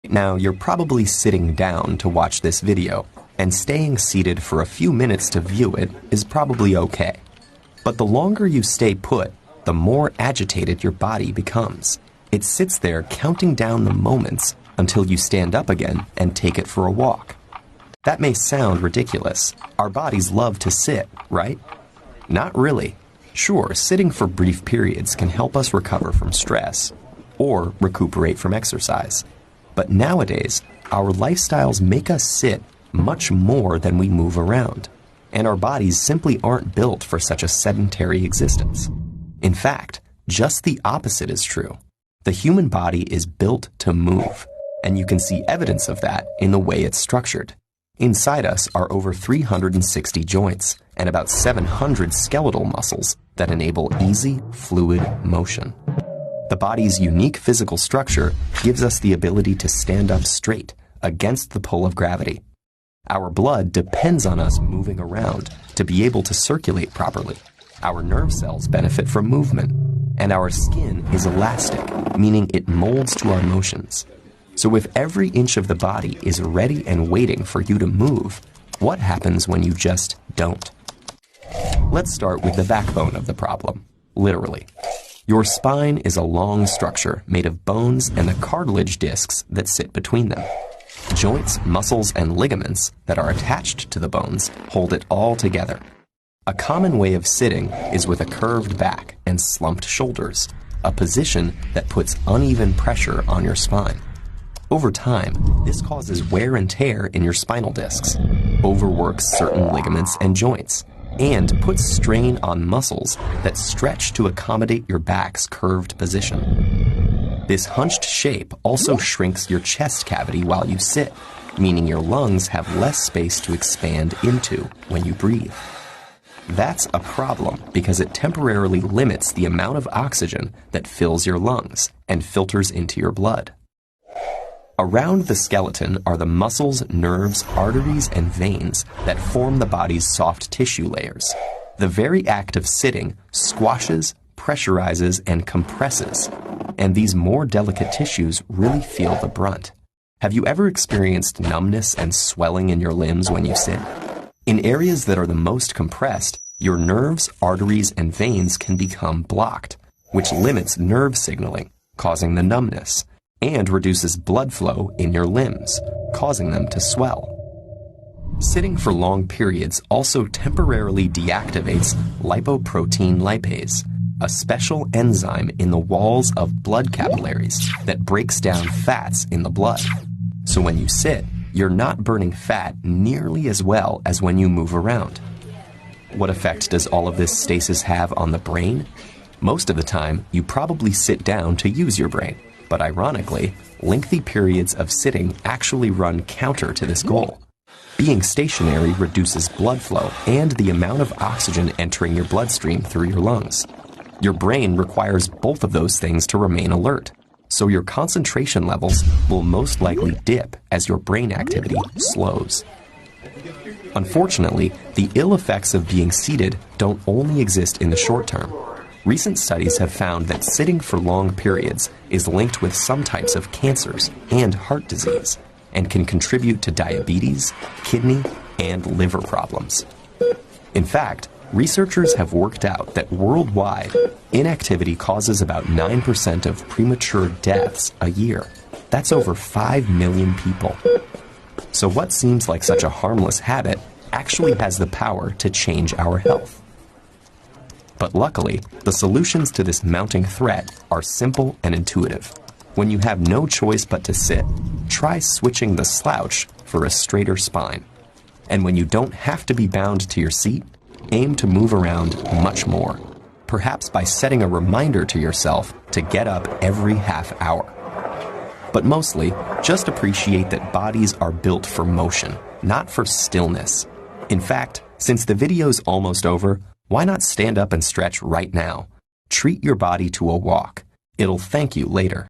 Now, you're probably sitting down to watch this video, and staying seated for a few minutes to view it is probably okay. But the longer you stay put, the more agitated your body becomes. It sits there counting down the moments until you stand up again and take it for a walk. That may sound ridiculous. Our bodies love to sit, right? Not really. Sure, sitting for brief periods can help us recover from stress or recuperate from exercise. But nowadays, our lifestyles make us sit much more than we move around, and our bodies simply aren't built for such a sedentary existence. In fact, just the opposite is true. The human body is built to move, and you can see evidence of that in the way it's structured. Inside us are over 360 joints and about 700 skeletal muscles that enable easy, fluid motion. The body's unique physical structure gives us the ability to stand up straight against the pull of gravity. Our blood depends on us moving around to be able to circulate properly. Our nerve cells benefit from movement, and our skin is elastic, meaning it molds to our motions. So if every inch of the body is ready and waiting for you to move, what happens when you just don't? Let's start with the backbone of the problem, literally. Your spine is a long structure made of bones and the cartilage discs that sit between them. Joints, muscles, and ligaments that are attached to the bones hold it all together. A common way of sitting is with a curved back and slumped shoulders, a position that puts uneven pressure on your spine. Over time, this causes wear and tear in your spinal discs, overworks certain ligaments and joints, and puts strain on muscles that stretch to accommodate your back's curved position. This hunched shape also shrinks your chest cavity while you sit, meaning your lungs have less space to expand into when you breathe. That's a problem because it temporarily limits the amount of oxygen that fills your lungs and filters into your blood. Around the skeleton are the muscles, nerves, arteries, and veins that form the body's soft tissue layers. The very act of sitting squashes, pressurizes, and compresses, and these more delicate tissues really feel the brunt. Have you ever experienced numbness and swelling in your limbs when you sit? In areas that are the most compressed, your nerves, arteries, and veins can become blocked, which limits nerve signaling, causing the numbness, and reduces blood flow in your limbs, causing them to swell. Sitting for long periods also temporarily deactivates lipoprotein lipase, a special enzyme in the walls of blood capillaries that breaks down fats in the blood. So when you sit, you're not burning fat nearly as well as when you move around. What effect does all of this stasis have on the brain? Most of the time, you probably sit down to use your brain. But ironically, lengthy periods of sitting actually run counter to this goal. Being stationary reduces blood flow and the amount of oxygen entering your bloodstream through your lungs. Your brain requires both of those things to remain alert, so your concentration levels will most likely dip as your brain activity slows. Unfortunately, the ill effects of being seated don't only exist in the short term. Recent studies have found that sitting for long periods is linked with some types of cancers and heart disease, and can contribute to diabetes, kidney, and liver problems. In fact, researchers have worked out that worldwide, inactivity causes about 9% of premature deaths a year. That's over 5 million people. So what seems like such a harmless habit actually has the power to change our health. But luckily, the solutions to this mounting threat are simple and intuitive. When you have no choice but to sit, try switching the slouch for a straighter spine. And when you don't have to be bound to your seat, aim to move around much more, perhaps by setting a reminder to yourself to get up every half hour. But mostly, just appreciate that bodies are built for motion, not for stillness. In fact, since the video's almost over, why not stand up and stretch right now? Treat your body to a walk. It'll thank you later.